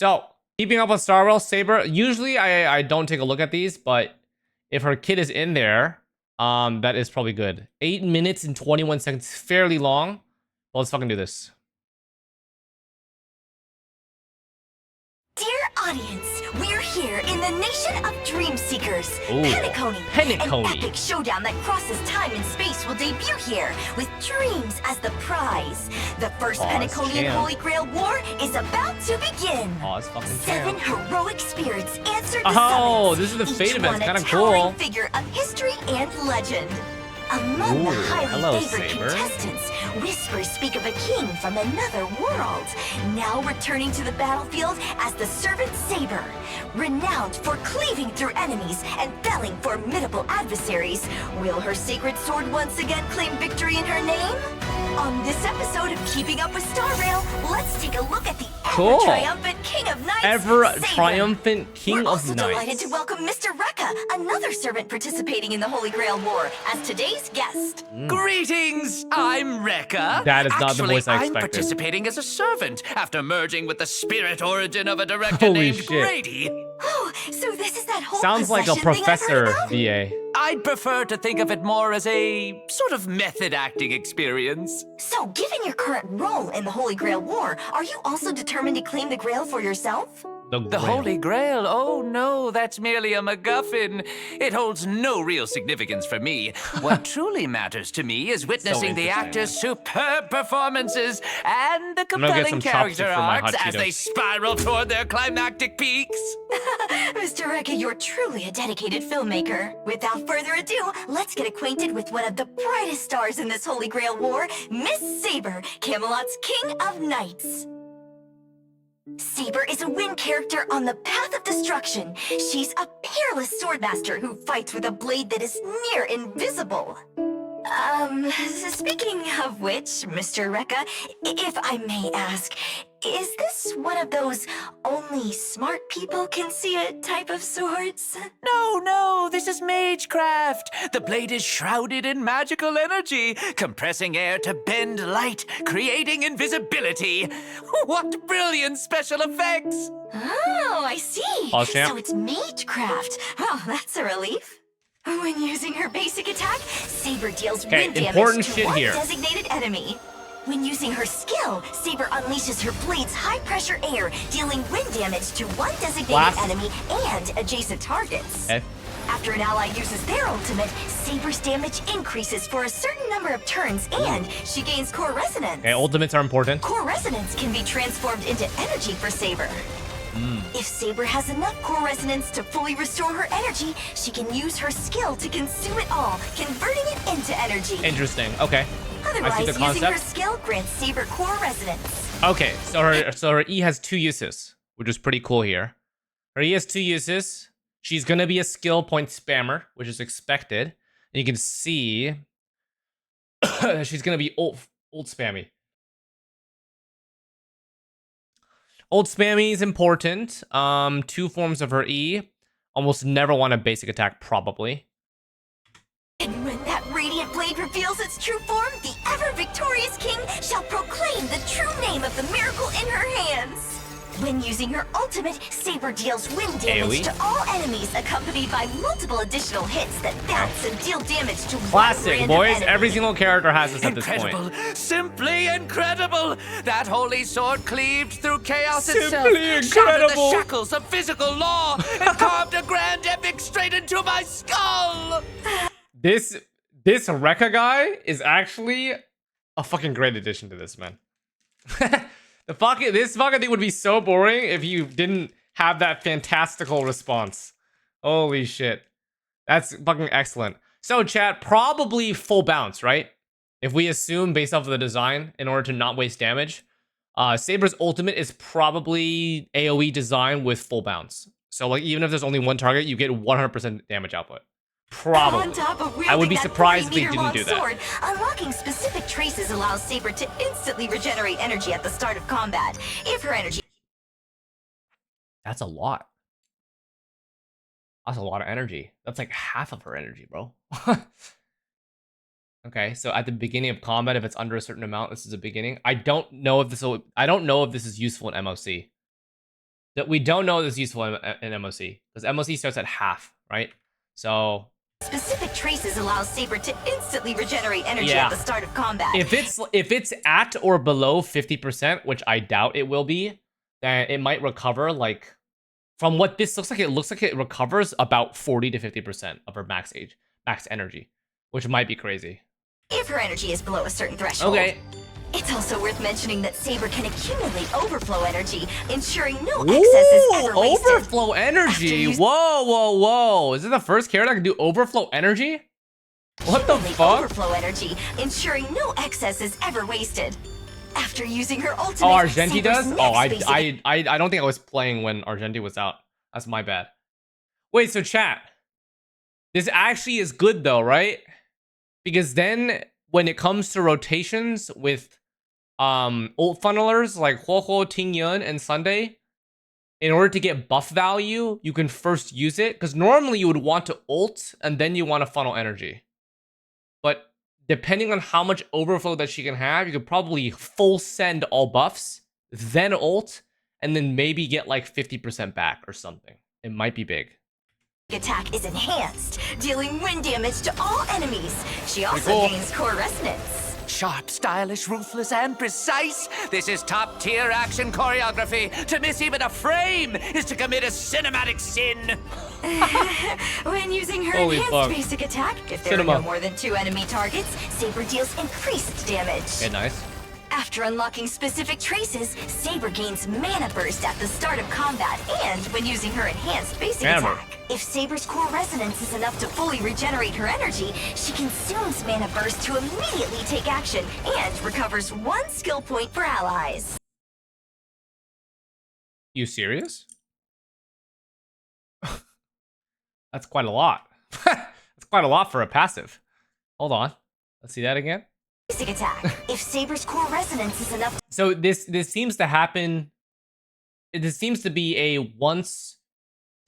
So, keeping up with Star Wars, Saber. Usually, I don't take a look at these, but if her kid is in there, that is probably good. 8 minutes and 21 seconds, fairly long. Well, let's fucking do this. Dear audience, we're here in the nation of Dream Seekers. Ooh, Penacony. An epic showdown that crosses time and space will debut here, with dreams as the prize. The first Penaconian Holy Grail War is about to begin. It's fucking 7 heroic spirits answered the summons. This is the fate of it. It's kind of cool. Figure of history and legend. Among the highly favored contestants, whispers speak of a king from another world, now returning to the battlefield as the servant Saber. Renowned for cleaving through enemies and felling formidable adversaries, will her sacred sword once again claim victory in her name? On this episode of Keeping Up with Star Rail, let's take a look at the ever-triumphant King of Knights, Ever-triumphant King of Knights. We're also delighted to welcome Mr. Rekka, another servant participating in the Holy Grail War, as today's guest. Greetings! I'm Rekka. That is not the voice I expected. I'm participating as a servant after merging with the spirit origin of a director named Grady. Oh, so this is that whole Sounds like a professor, VA. I'd prefer to think of it more as a sort of method acting experience. So, given your current role in the Holy Grail War, are you also determined to claim the Grail for yourself? The Holy Grail? Oh no, that's merely a MacGuffin. It holds no real significance for me. What truly matters to me is witnessing the actors' superb performances and the compelling character arcs as they spiral toward their climactic peaks. Mr. Rekka, you're truly a dedicated filmmaker. Without further ado, let's get acquainted with one of the brightest stars in this Holy Grail War, Miss Saber, Camelot's King of Knights. Saber is a wind character on the path of destruction. She's a peerless swordmaster who fights with a blade that is near invisible. Speaking of which, Mr. Rekka, if I may ask, is this one of those only smart people can see it type of swords? No, this is magecraft. The blade is shrouded in magical energy, compressing air to bend light, creating invisibility. What brilliant special effects! Oh, I see. So it's magecraft. Oh, that's a relief. When using her basic attack, Saber deals wind damage to one designated enemy. When using her skill, Saber unleashes her blade's high-pressure air, dealing wind damage to one designated enemy and adjacent targets. After an ally uses their ultimate, Saber's damage increases for a certain number of turns, and she gains core resonance. Ultimates are important. Core resonance can be transformed into energy for Saber. If Saber has enough core resonance to fully restore her energy, she can use her skill to consume it all, converting it into energy. Interesting. Okay. Otherwise, using her skill grants Saber core resonance. Okay, so her E has 2 uses, which is pretty cool here. Her E has 2 uses. She's gonna be a skill point spammer, which is expected. And you can see she's gonna be ult spammy. Ult spammy is important. 2 forms of her E. Almost never want a basic attack, probably. And when that radiant blade reveals its true form, the ever-victorious king shall proclaim the true name of the miracle in her hands. When using her ultimate, Saber deals wind damage to all enemies, accompanied by multiple additional hits that bounce and deal damage to classic, boys. Enemy. Every single character has this at this point. Incredible! Simply incredible! That holy sword cleaved through chaos itself, incredible. Shattered the shackles of physical law, and carved a grand epic straight into my skull! This Rekka guy is actually a fucking great addition to this, man. This fucking thing would be so boring if you didn't have that fantastical response. Holy shit. That's fucking excellent. So chat, probably full bounce, right? If we assume based off of the design in order to not waste damage. Saber's ultimate is probably AoE design with full bounce. So like even if there's only one target, you get 100% damage output. Probably. I would be surprised if they didn't do that. Sword, unlocking specific traces allows Saber to instantly regenerate energy at the start of combat. If her energy... That's a lot. That's a lot of energy. That's like half of her energy, bro. Okay, so at the beginning of combat, if it's under a certain amount, this is a beginning. I don't know if this is useful in MOC. That we don't know is useful in MOC because MOC starts at half, right? So Specific traces allow Saber to instantly regenerate energy at the start of combat. if it's at or below 50%, which I doubt it will be, then it might recover like from what this looks like it recovers about 40 to 50% of her max energy, which might be crazy. If her energy is below a certain threshold. Okay. It's also worth mentioning that Saber can accumulate overflow energy, ensuring no excess is ever wasted. Overflow energy. Whoa. Is it the first character that can do overflow energy? What the fuck? Overflow energy, ensuring no excess is ever wasted. After using her ultimate, Argenti does? Oh, I don't think I was playing when Argenti was out. That's my bad. Wait, so chat. This actually is good though, right? Because then when it comes to rotations with ult funnelers like Huohuo, Tingyun, and Sunday, in order to get buff value, you can first use it. Because normally you would want to ult and then you want to funnel energy. But depending on how much overflow that she can have, you could probably full send all buffs, then ult, and then maybe get like 50% back or something. It might be big. Attack is enhanced, dealing wind damage to all enemies. She also gains core resonance. Sharp, stylish, ruthless, and precise. This is top-tier action choreography. To miss even a frame is to commit a cinematic sin. When using her enhanced basic attack, if there are no more than 2 enemy targets, Saber deals increased damage. Okay, nice. After unlocking specific traces, Saber gains mana burst at the start of combat and when using her enhanced basic attack. If Saber's core resonance is enough to fully regenerate her energy, she consumes mana burst to immediately take action and recovers 1 skill point for allies. You serious? That's quite a lot. That's quite a lot for a passive. Hold on. Let's see that again. Basic attack. If Saber's core resonance is enough. So this seems to happen. This seems to be a once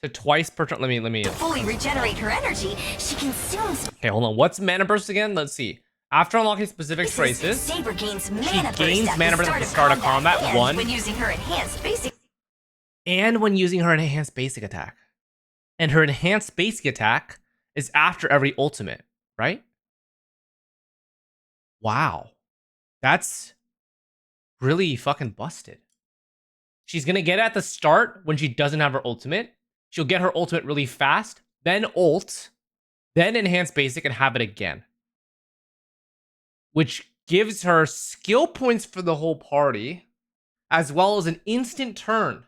to twice per turn. Let me. To fully regenerate her energy, she consumes. Okay, hold on. What's mana burst again? Let's see. After unlocking specific traces, Saber gains she mana gains burst mana burst at the start of combat. And 1. when using her enhanced basic. And when using her enhanced basic attack. And her enhanced basic attack is after every ultimate, right? Wow. That's really fucking busted. She's gonna get it at the start when she doesn't have her ultimate. She'll get her ultimate really fast, then ult, then enhance basic and have it again. Which gives her skill points for the whole party, as well as an instant turn.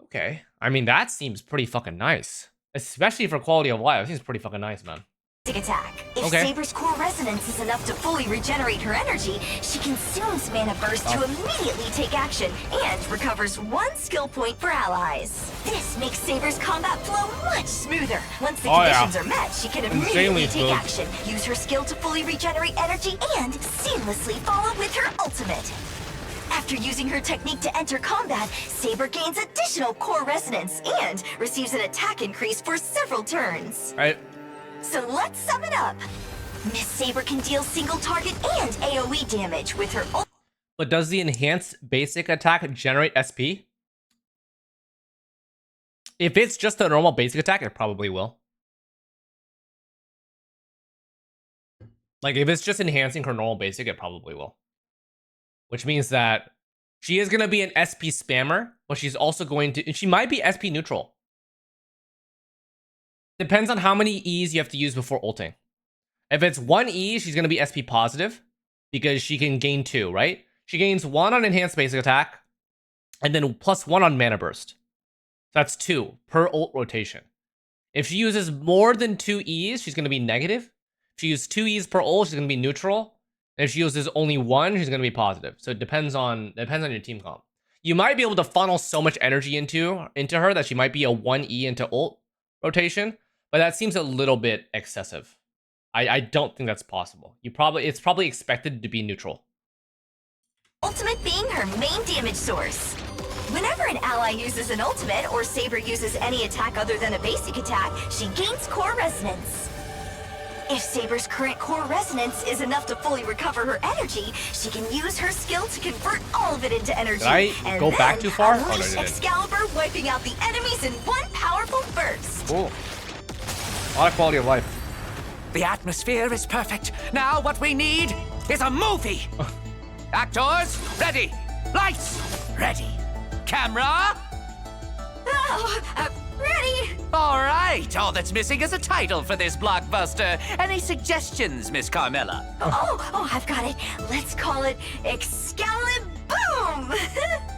Okay. I mean, that seems pretty fucking nice. Especially for quality of life. It seems pretty fucking nice, man. Attack. If Saber's core resonance is enough to fully regenerate her energy, she consumes mana burst to immediately take action and recovers 1 skill point for allies. This makes Saber's combat flow much smoother. Once the conditions are met, she can immediately take action, use her skill to fully regenerate energy, and seamlessly follow with her ultimate. After using her technique to enter combat, Saber gains additional core resonance and receives an attack increase for several turns. Right. So let's sum it up. Miss Saber can deal single target and AoE damage with her ult. But does the enhanced basic attack generate SP? If it's just a normal basic attack, it probably will. Like, if it's just enhancing her normal basic, it probably will. Which means that she is going to be an SP spammer, but she's also going to... She might be SP neutral. Depends on how many E's you have to use before ulting. If it's 1 E, she's going to be SP positive because she can gain 2, right? She gains 1 on enhanced basic attack and then +1 on mana burst. So that's 2 per ult rotation. If she uses more than 2 E's, she's going to be negative. If she uses 2 E's per ult, she's going to be neutral. And if she uses only 1, she's going to be positive. So it depends on your team comp. You might be able to funnel so much energy into her that she might be a 1E into ult rotation, but that seems a little bit excessive. I don't think that's possible. It's probably expected to be neutral. Ultimate being her main damage source. Whenever an ally uses an ultimate or Saber uses any attack other than a basic attack, she gains core resonance. If Saber's current core resonance is enough to fully recover her energy, she can use her skill to convert all of it into energy. Did I and go back then too far? unleash Oh, no, I didn't. Excalibur, wiping out the enemies in one powerful burst. Cool. A lot of quality of life. The atmosphere is perfect. Now what we need is a movie. Actors, ready. Lights, ready. Camera. Oh, ready? All right. All that's missing is a title for this blockbuster. Any suggestions, Miss Carmella? Oh, I've got it. Let's call it Excaliboom!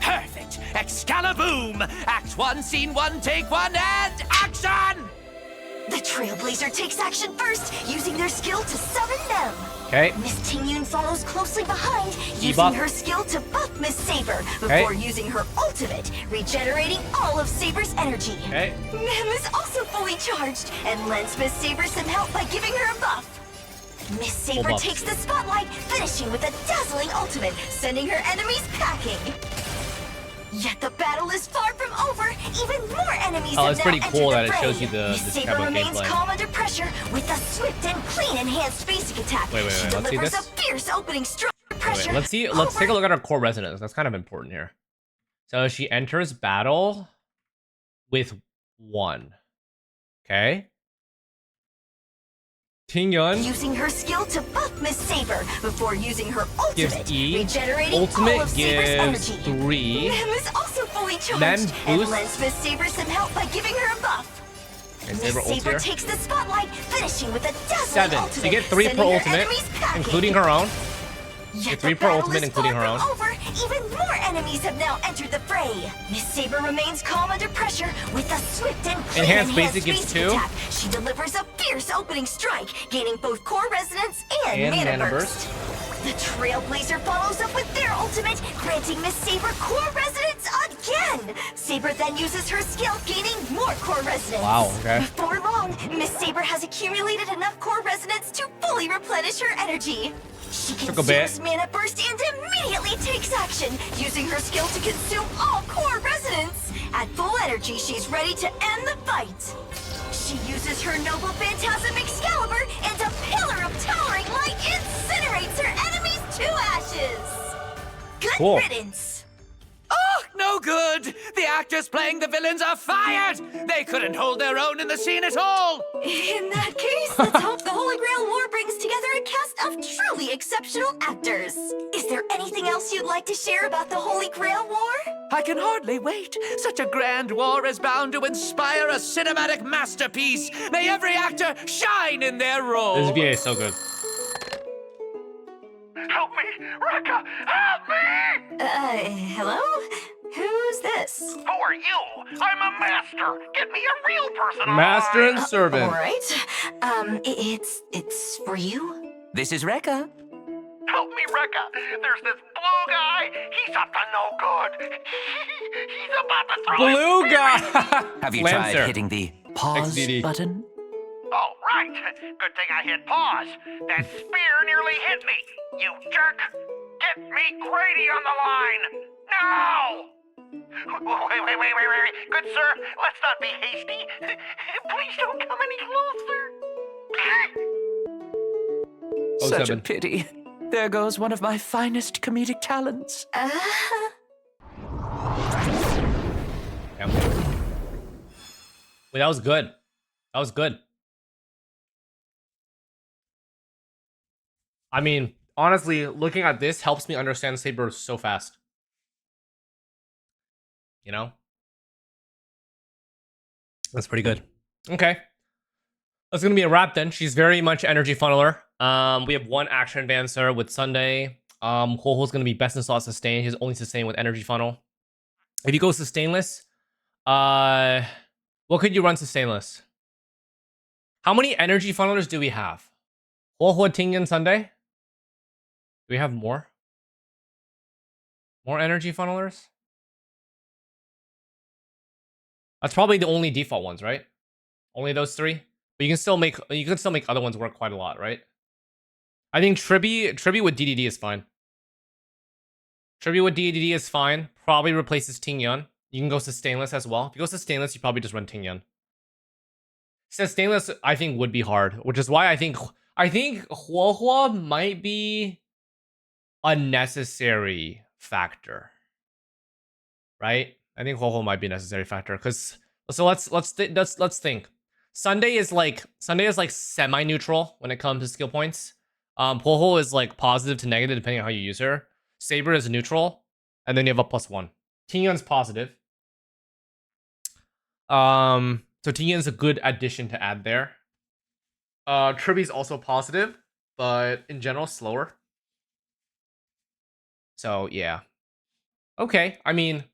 Perfect. Excaliboom. Act 1, scene 1, take 1, and action! The Trailblazer takes action first, using their skill to summon them. Okay. Miss Tingyun follows closely behind, using Debuff. her skill to buff Miss Saber before using her ultimate, regenerating all of Saber's energy. Okay. Mem is also fully charged and lends Miss Saber some help by giving her a buff. Miss Saber buff. takes the spotlight, finishing with a dazzling ultimate, sending her enemies packing. Yet the battle is far from over. Even more enemies Oh, have it's now pretty entered cool the that it fray. shows you the Miss this Saber type of remains gameplay. calm under pressure with a swift and clean enhanced basic attack. Wait, She let's see delivers this. a fierce opening strike under pressure. Wait, let's see. Let's take a look at her core resonance. That's kind of important here. So she enters battle with 1. Okay. Tingyun Using her skill to buff Miss Saber before using her gives ultimate, E. regenerating all Ultimate of Saber's gives energy. 3. Mem is also fully charged Mem and boosts- lends Miss Saber some help by giving her a buff. Okay, Miss Saber ult Saber here. takes the spotlight, finishing with a dazzling 7. ultimate. So you get 3 per sending her ultimate, enemies packing. including her own. Yet 3 the per battle ultimate, is including far her own. from over. Even more enemies have now entered the fray. Miss Saber remains calm under pressure with a swift and clean Enhanced basic gives 2. attack. She delivers a fierce opening strike, gaining both core resonance and mana burst. The Trailblazer follows up with their ultimate, granting Miss Saber core resonance again. Saber then uses her skill, gaining more core resonance. Wow, okay. Before long, Miss Saber has accumulated enough core resonance to fully replenish her energy. She Took a bit. consumes mana burst and immediately takes action, using her skill to consume all core resonance. At full energy, she's ready to end the fight. She uses her noble phantasm Excalibur, and a pillar of towering light incinerates her enemies to ashes. Good Cool. riddance. Oh, no good! The actors playing the villains are fired! They couldn't hold their own in the scene at all! In that case, let's hope the Holy Grail War brings together a cast of truly exceptional actors. Is there anything else you'd like to share about the Holy Grail War? I can hardly wait. Such a grand war is bound to inspire a cinematic masterpiece. May every actor shine in their role. This VA is so good. Help me! Rekka! Help me! Hello? Who's this? Who are you? I'm a master! Get me a real person Master online. and servant. All right. It's for you? This is Rekka. Help me, Rekka! There's this blue guy! He's up to no good! He's about to throw his Blue spear guy. at me. Have you Lancer. tried hitting the pause XDD. button? Oh, right! Good thing I hit pause. That spear nearly hit me! You jerk! Get me Grady on the line! Now! Wait. Good sir, let's not be hasty. Please don't come any closer. Such a 07. pity. There goes one of my finest comedic talents. Yep. Wait, that was good. That was good. I mean, honestly, looking at this helps me understand Saber so fast. You know? That's pretty good. Okay. That's gonna be a wrap then. She's very much energy funneler. We have one action advancer with Sunday. Ho-Ho's gonna be best in slot sustain. He's only sustain with energy funnel. If you go sustainless, what could you run sustainless? How many energy funnelers do we have? Ho-Ho, Tingyun, Sunday? Do we have more? More energy funnelers? That's probably the only default ones, right? Only those 3? But you can still make other ones work quite a lot, right? I think Tribby with DDD is fine. Tribby with DDD is fine. Probably replaces Tingyun. You can go sustainless as well. If you go sustainless, you probably just run Tingyun. Says stainless, I think would be hard, which is why I think Huohuo might be a necessary factor, right? I think Huohuo might be a necessary factor because let's think. Sunday is like semi-neutral when it comes to skill points. Huohuo is like positive to negative depending on how you use her. Saber is neutral, and then you have a +1. Tingyun's positive. So Tingyun's a good addition to add there. Trivi's also positive, but in general slower. So yeah. Okay, I mean,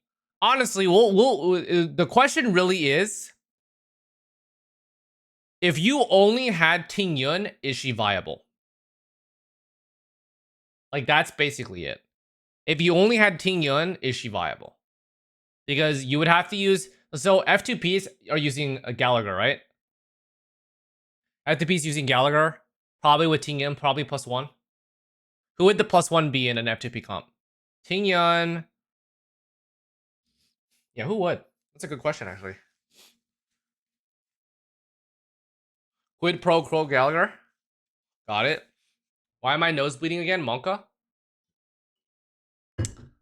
honestly, the question really is, if you only had Tingyun, is she viable? Like, that's basically it. If you only had Tingyun, is she viable? Because you would have to use... So, F2Ps are using a Gallagher, right? F2Ps using Gallagher, probably with Tingyun, probably +1. Who would the +1 be in an F2P comp? Tingyun... Yeah, who would? That's a good question, actually. Quid pro quo Gallagher. Got it. Why am I nose bleeding again? Monka?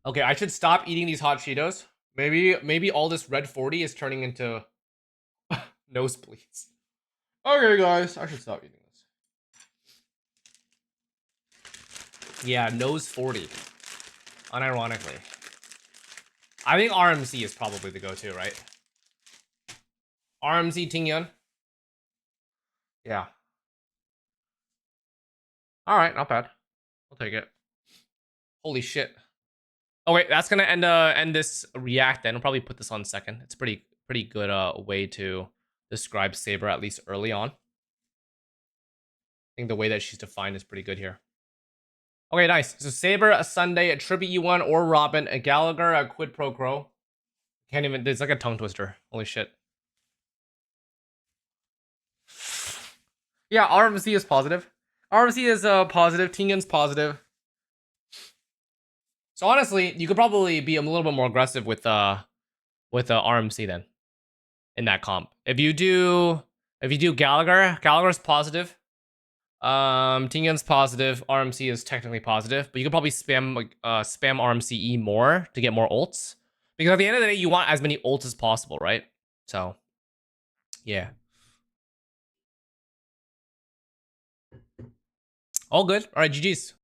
Okay, I should stop eating these hot Cheetos. Maybe all this red 40 is turning into nosebleeds. Okay, guys, I should stop eating this. Yeah, nose 40. Unironically. I think RMC is probably the go-to, right? RMC Tingyun. Yeah. Alright, not bad. I'll take it. Holy shit. Oh wait, that's gonna end this react then. I'll probably put this on second. It's pretty good way to describe Saber, at least early on. I think the way that she's defined is pretty good here. Okay, nice. So Saber, a Sunday, a Trippy E1, or Robin, a Gallagher, a Quid Pro Quo. Can't even, it's like a tongue twister. Holy shit. Yeah, RMC is positive. RMC is positive. Tingyun's positive. So honestly, you could probably be a little bit more aggressive with RMC then in that comp. If you do Gallagher, Gallagher's positive. Tingyun's positive. RMC is technically positive, but you could probably spam RMCE more to get more ults, because at the end of the day, you want as many ults as possible, right? So, yeah. All good. All right, GG's.